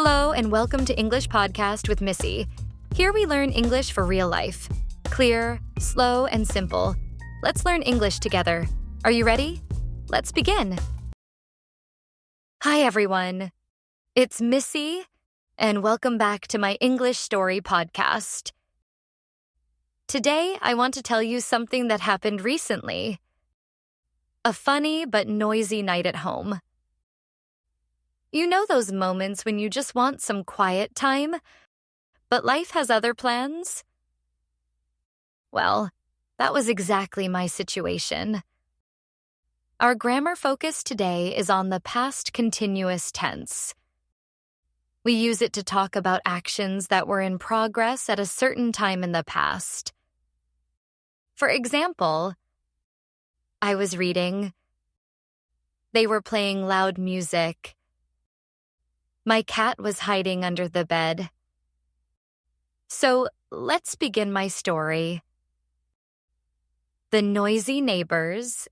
Hello, and welcome to English Podcast with Missy. Here we learn English for real life. Clear, slow, and simple. Let's learn English together. Are you ready? Let's begin. Hi, everyone. It's Missy, and welcome back to my English Story podcast. Today, I want to tell you something that happened recently. A funny but noisy night at home. You know those moments when you just want some quiet time, but life has other plans? Well, that was exactly my situation. Our grammar focus today is on the past continuous tense. We use it to talk about actions that were in progress at a certain time in the past. For example, I was reading. They were playing loud music. My cat was hiding under the bed. So let's begin my story. The noisy neighbors.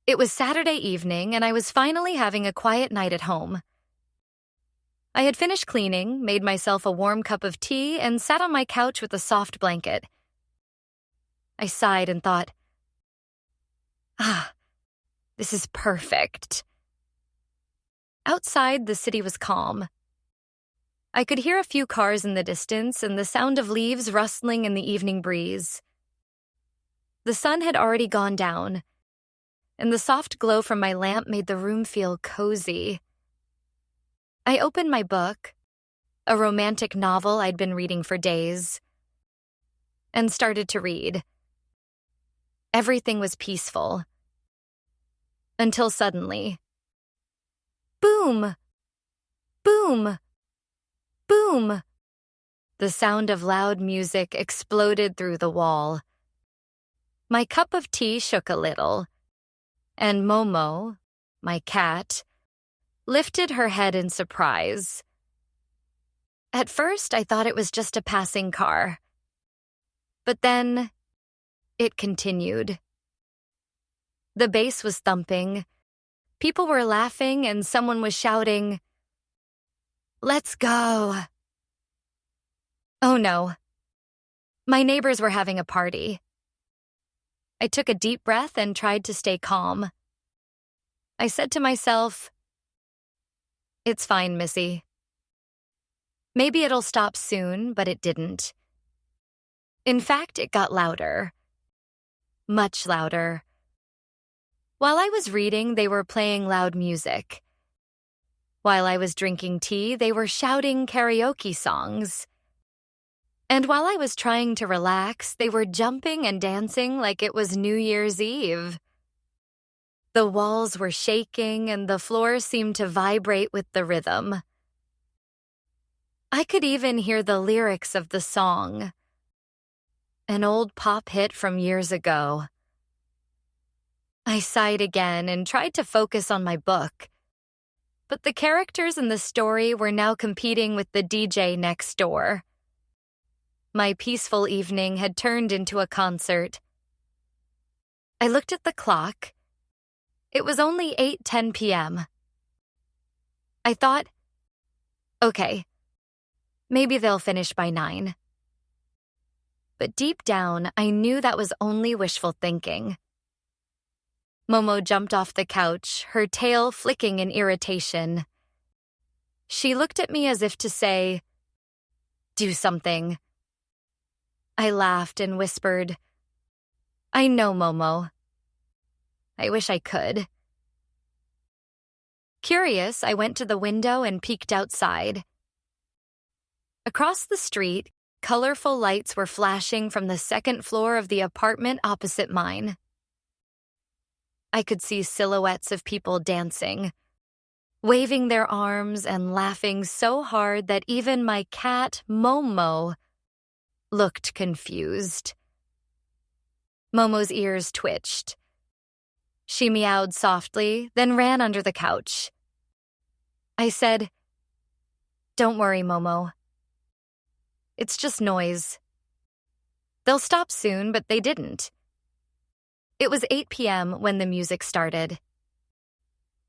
It was Saturday evening, and I was finally having a quiet night at home. I had finished cleaning, made myself a warm cup of tea, and sat on my couch with a soft blanket. I sighed and thought, this is perfect. Outside, the city was calm. I could hear a few cars in the distance and the sound of leaves rustling in the evening breeze. The sun had already gone down, and the soft glow from my lamp made the room feel cozy. I opened my book, a romantic novel I'd been reading for days, and started to read. Everything was peaceful. Until suddenly, boom, boom, boom. The sound of loud music exploded through the wall. My cup of tea shook a little, and Momo, my cat, lifted her head in surprise. At first, I thought it was just a passing car. But then, it continued. The bass was thumping, people were laughing, and someone was shouting, "Let's go!" Oh no. My neighbors were having a party. I took a deep breath and tried to stay calm. I said to myself, "It's fine, Missy. Maybe it'll stop soon," but it didn't. In fact, it got louder. Much louder. While I was reading, they were playing loud music. While I was drinking tea, they were shouting karaoke songs. And while I was trying to relax, they were jumping and dancing like it was New Year's Eve. The walls were shaking and the floor seemed to vibrate with the rhythm. I could even hear the lyrics of the song, an old pop hit from years ago. I sighed again and tried to focus on my book. But the characters in the story were now competing with the DJ next door. My peaceful evening had turned into a concert. I looked at the clock. It was only 8:10 p.m. I thought, okay, maybe they'll finish by 9. But deep down, I knew that was only wishful thinking. Momo jumped off the couch, her tail flicking in irritation. She looked at me as if to say, "Do something." I laughed and whispered, "I know, Momo. I wish I could." Curious, I went to the window and peeked outside. Across the street, colorful lights were flashing from the second floor of the apartment opposite mine. I could see silhouettes of people dancing, waving their arms and laughing so hard that even my cat, Momo, looked confused. Momo's ears twitched. She meowed softly, then ran under the couch. I said, "Don't worry, Momo. It's just noise. They'll stop soon," but they didn't. It was 8 p.m. when the music started.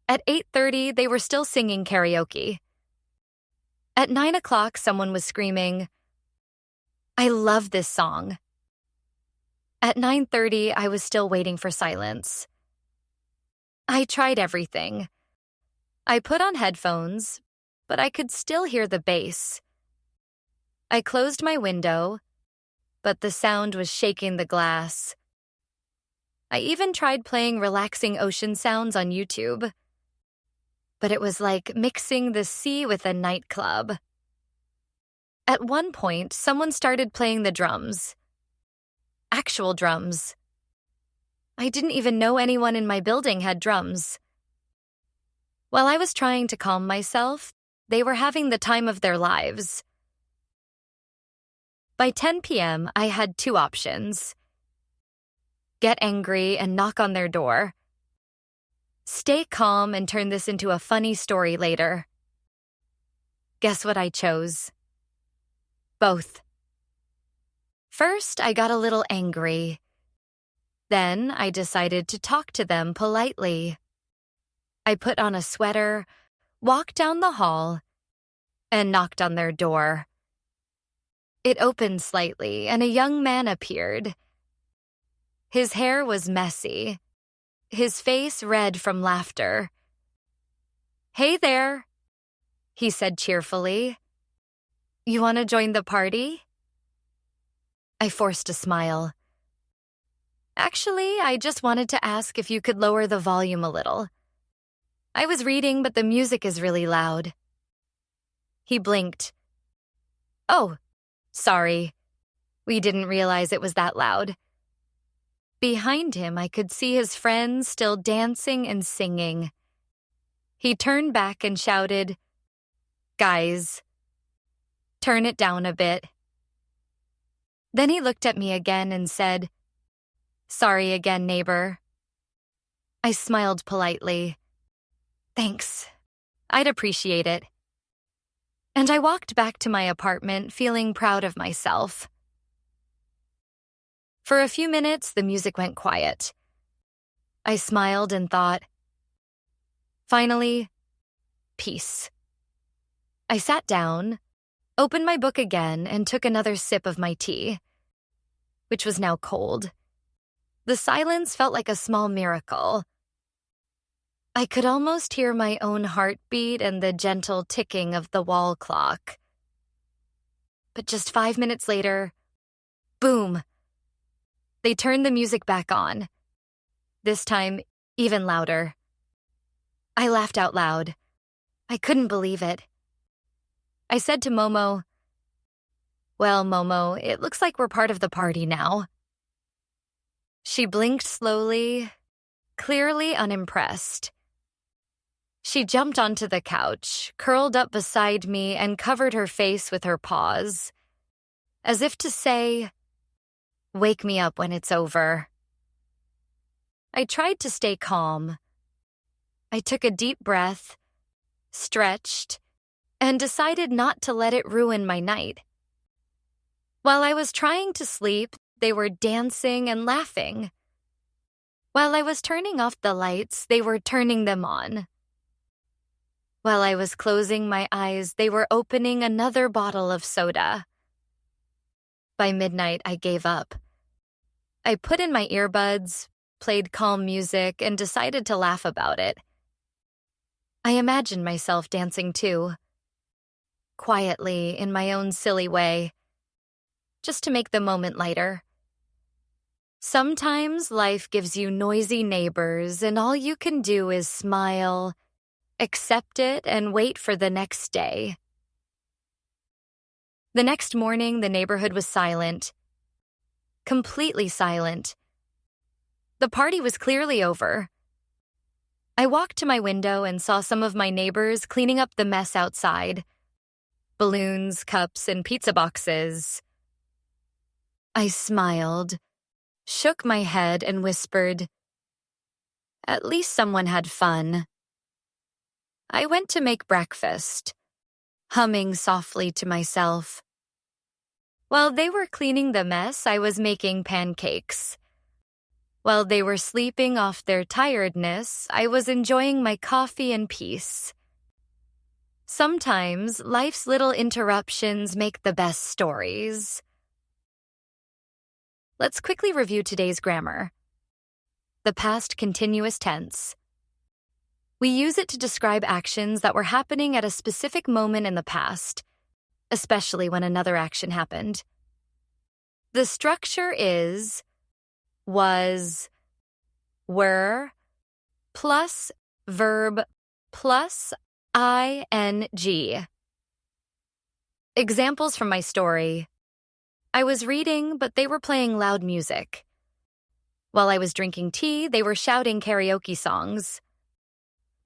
At 8:30, they were still singing karaoke. At 9 o'clock, someone was screaming, "I love this song." At 9:30, I was still waiting for silence. I tried everything. I put on headphones, but I could still hear the bass. I closed my window, but the sound was shaking the glass. I even tried playing relaxing ocean sounds on YouTube, but it was like mixing the sea with a nightclub. At one point, someone started playing the drums. Actual drums. I didn't even know anyone in my building had drums. While I was trying to calm myself, they were having the time of their lives. By 10 p.m., I had two options. Get angry and knock on their door. Stay calm and turn this into a funny story later. Guess what I chose? Both. First, I got a little angry. Then, I decided to talk to them politely. I put on a sweater, walked down the hall, and knocked on their door. It opened slightly, and a young man appeared. His hair was messy, his face red from laughter. "Hey there," he said cheerfully. "You want to join the party?" I forced a smile. "Actually, I just wanted to ask if you could lower the volume a little. I was reading, but the music is really loud." He blinked. "Oh, sorry. We didn't realize it was that loud." Behind him, I could see his friends still dancing and singing. He turned back and shouted, "Guys, turn it down a bit." Then he looked at me again and said, "Sorry again, neighbor." I smiled politely. "Thanks. I'd appreciate it." And I walked back to my apartment feeling proud of myself. For a few minutes, the music went quiet. I smiled and thought, finally, peace. I sat down, opened my book again, and took another sip of my tea, which was now cold. The silence felt like a small miracle. I could almost hear my own heartbeat and the gentle ticking of the wall clock. But just 5 minutes later, boom! They turned the music back on. This time, even louder. I laughed out loud. I couldn't believe it. I said to Momo, "Well, Momo, it looks like we're part of the party now." She blinked slowly, clearly unimpressed. She jumped onto the couch, curled up beside me, and covered her face with her paws, as if to say, "Wake me up when it's over." I tried to stay calm. I took a deep breath, stretched, and decided not to let it ruin my night. While I was trying to sleep, they were dancing and laughing. While I was turning off the lights, they were turning them on. While I was closing my eyes, they were opening another bottle of soda. By midnight, I gave up. I put in my earbuds, played calm music, and decided to laugh about it. I imagined myself dancing too, quietly, in my own silly way, just to make the moment lighter. Sometimes life gives you noisy neighbors, and all you can do is smile, accept it, and wait for the next day. The next morning, the neighborhood was silent. Completely silent. The party was clearly over. I walked to my window and saw some of my neighbors cleaning up the mess outside. Balloons, cups, and pizza boxes. I smiled, shook my head, and whispered, "At least someone had fun." I went to make breakfast, humming softly to myself. While they were cleaning the mess, I was making pancakes. While they were sleeping off their tiredness, I was enjoying my coffee in peace. Sometimes life's little interruptions make the best stories. Let's quickly review today's grammar. The past continuous tense. We use it to describe actions that were happening at a specific moment in the past, especially when another action happened. The structure is was, were, plus verb, plus ing. Examples from my story. I was reading, but they were playing loud music. While I was drinking tea, they were shouting karaoke songs.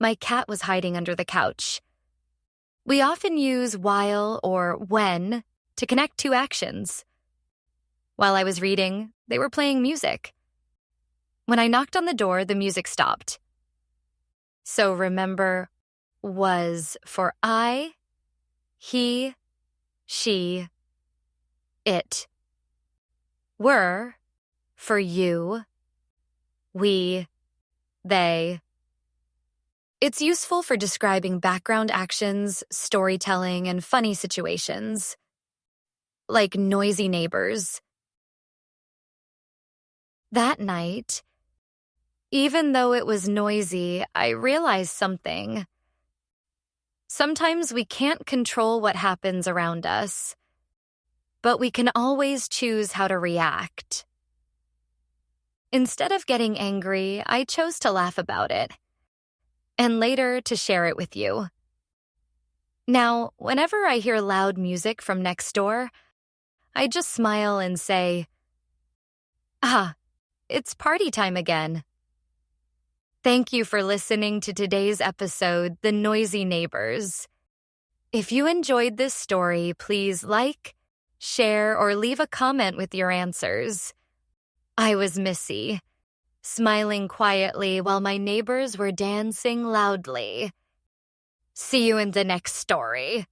My cat was hiding under the couch. We often use while or when to connect two actions. While I was reading, they were playing music. When I knocked on the door, the music stopped. So remember, was for I, he, she, it. Were for you, we, they. It's useful for describing background actions, storytelling, and funny situations, like noisy neighbors. That night, even though it was noisy, I realized something. Sometimes we can't control what happens around us, but we can always choose how to react. Instead of getting angry, I chose to laugh about it, and later to share it with you. Now, whenever I hear loud music from next door, I just smile and say, "Ah, it's party time again." Thank you for listening to today's episode, The Noisy Neighbors. If you enjoyed this story, please like, share, or leave a comment with your answers. I was Missy, smiling quietly while my neighbors were dancing loudly. See you in the next story.